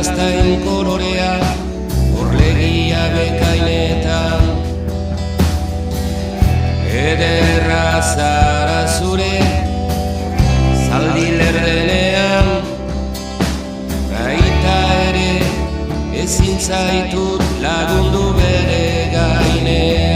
gaztain kolorea, orlegia bekainetan. Ederra zara zure, zaldi lerdenean, baita ere ezin zaitut lagundu bere gainean.